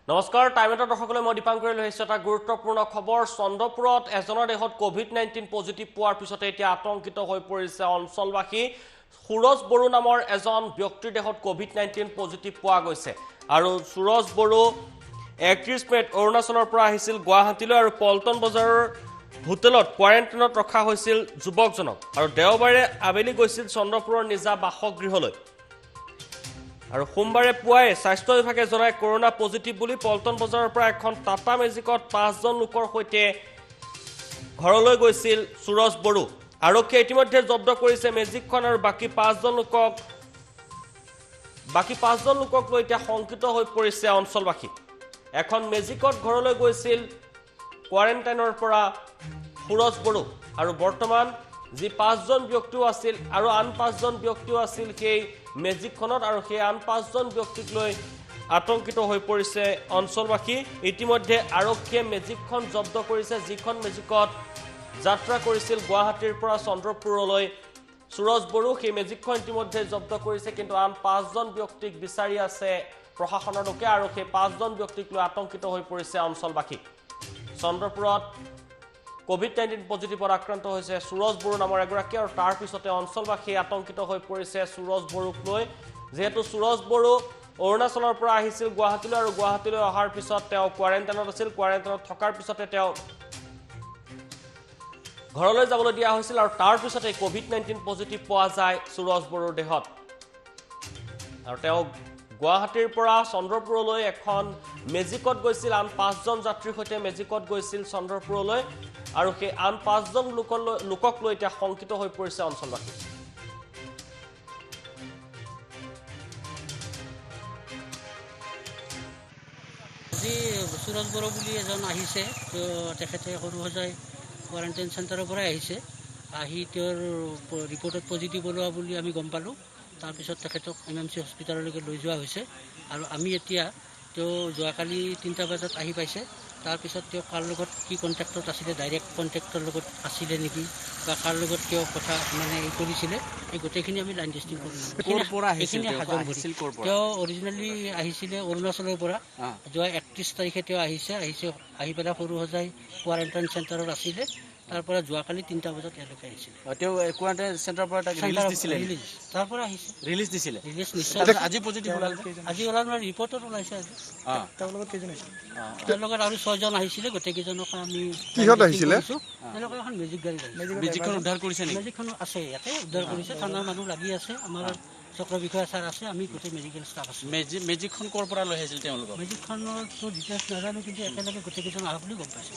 নমস্কাৰ টাইমেটৰ দৰ্শকলৈ মই দীপাংকৰে লৈ আহিছোঁ এটা গুৰুত্বপূৰ্ণ খবৰ চন্দ্ৰপুৰত এজনৰ দেহত কোভিড-19 পজিটিভ পোৱাৰ পিছতে এতিয়া আতংকিত হৈ পৰিছে অঞ্চলবাসী সুৰজ বড়ো নামৰ এজন ব্যক্তিৰ দেহত কোভিড-19 পজিটিভ পোৱা গৈছে আৰু সুৰজ বড়ো 31 মেত অৰুণাচলৰ পৰা আহিছিল গুৱাহাটীলৈ আৰু পল্টন বজাৰৰ হোটেলত কোৱাৰেণ্টাইনত ৰখা হৈছিল যুৱকজনক আৰু দেওবাৰে আবেলি গৈছিল চন্দ্ৰপুৰৰ নিজা বাসগৃহলৈ আৰু সোমবাৰে পুৱাই স্বাস্থ্য বিভাগে জনায় কৰোনা পজিটিভ বুলি পল্টন বজাৰৰ পৰা এখন টাটা মেজিকত 5 জন লোকৰ সৈতে ঘৰলৈ গৈছিল সুৰজ বড়ো আৰক্ষীয়ে ইতিমধ্যে জব্দ কৰিছে মেজিকখন আৰু বাকি 5 জন লোকক লৈ এতিয়া শংকিত হৈ পৰিছে অঞ্চলবাসী এখন মেজিকত ঘৰলৈ গৈছিল কোৱাৰেণ্টাইনৰ পৰা সুৰজ বড়ো আৰু বৰ্তমান যি 5 জন ব্যক্তিও আছিল আৰু আন 5 জন ব্যক্তিও আছিল সেই মেজিকখনত আৰু সেই আন 5 জন ব্যক্তিক লৈ আতংকিত হৈ পৰিছে অঞ্চলবাসী ইতিমধ্যে আৰক্ষীয়ে মেজিকখন জব্দ কৰিছে যিখন মেজিকত যাত্ৰা কৰিছিল গুৱাহাটীৰ পৰা চন্দ্ৰপুৰলৈ সুৰজ বড়ো সেই মেজিকখন ইতিমধ্যে জব্দ কৰিছে কিন্তু আন 5 জন ব্যক্তিক বিচাৰি আছে প্ৰশাসনৰ লোকে আৰু সেই 5 জন ব্যক্তিক লৈ আতংকিত হৈ পৰিছে অঞ্চলবাসী চন্দ্ৰপুৰত কোভিড-19 পজিটিভত আক্ৰান্ত হৈছে সুৰজ বড়ো নামৰ এগৰাকী আৰু তাৰ পিছতে অঞ্চলবাসী আতংকিত হৈ পৰিছে সুৰজ বড়োক লৈ যেহেতু সুৰজ বড়ো অৰুণাচলৰ পৰা আহিছিল গুৱাহাটীলৈ আৰু গুৱাহাটীলৈ অহাৰ পিছত তেওঁ কোৱাৰেণ্টাইনত আছিল কোৱাৰেণ্টাইনত থকাৰ পিছতে তেওঁ ঘৰলৈ যাবলৈ দিয়া হৈছিল আৰু তাৰ পিছতে কোভিড-19 পজিটিভ পোৱা যায় সুৰজ বড়োৰ দেহত আৰু তেওঁ গুৱাহাটীৰ পৰা চন্দ্ৰপুৰলৈ এখন মেজিকত গৈছিল আন 5 জন যাত্ৰীৰ সৈতে মেজিকত গৈছিল চন্দ্ৰপুৰলৈ আৰু সেই আন 5 জন লোকক লৈ এতিয়া শংকিত হৈ পৰিছে অঞ্চলবাসী আজি সুৰজ বড়ো বুলি এজন আহিছে তো তেখেতে সৰু সজাই কোৱাৰেণ্টাইন চেণ্টাৰৰ পৰা আহিছে আহি তেওঁৰ ৰিপৰ্টত পজিটিভ ওলোৱা বুলি আমি গম পালোঁ তাৰপিছত তেখেতক MMC হস্পিটাললৈকে লৈ যোৱা হৈছে আৰু আমি এতিয়া তেওঁ যোৱাকালি 3টা বজাত আহি পাইছে তাৰপিছত তেওঁ কাৰ লগত কি কণ্টেক্টত আছিলে ডাইৰেক্ট কণ্টেক্টৰ লগত আছিলে নেকি বা কাৰ লগত তেওঁ কথা মানে এই কৰিছিলে এই গোটেইখিনি আমি লাইন টেষ্টিং কৰিলোঁ তেওঁ অৰিজিনেলি আহিছিলে অৰুণাচলৰ পৰা যোৱা 31 তাৰিখে তেওঁ আহি পেলাই সৰু সজাই কোৱাৰেণ্টাইন চেণ্টাৰত আছিলে তাৰ পৰা যোৱাকালি 3টা বজাত ইয়ালৈকে আহিছিল তেওঁ কোৱাৰেণ্টাইন চেণ্টাৰৰ পৰা ৰিলিজ দিছিলে তাৰ পৰা আহিছে ৰিলিজ দিছিলে ৰিলিজ নিশ্চয় আজি পজিটিভ ওলাল আজি ওলাল মানে ৰিপৰ্টত ওলাইছে আজি তেওঁৰ লগত কেইজন আহিছিল তেওঁৰ লগত আৰু 6 জন আহিছিলে গোটেইকেইজনক আমি কিহত আহিছিলে তেওঁলোকে এখন মেজিক গাড়ী মেজিকখন উদ্ধাৰ কৰিছে নেকি মেজিকখন আছে ইয়াতে উদ্ধাৰ কৰিছে থানাৰ মানুহ লাগি আছে আমাৰ চক্ৰ বিষয়া ছাৰ আছে আমি গোটেই মেডিকেল ষ্টাফ আছে মেজিকখন ক'ৰ পৰা লৈ আহিছিল তেওঁলোকক মেজিকখনৰ ডিটেইলছ নাজানো কিন্তু একেলগে গোটেইকেইজন আহা বুলি গম পাইছোঁ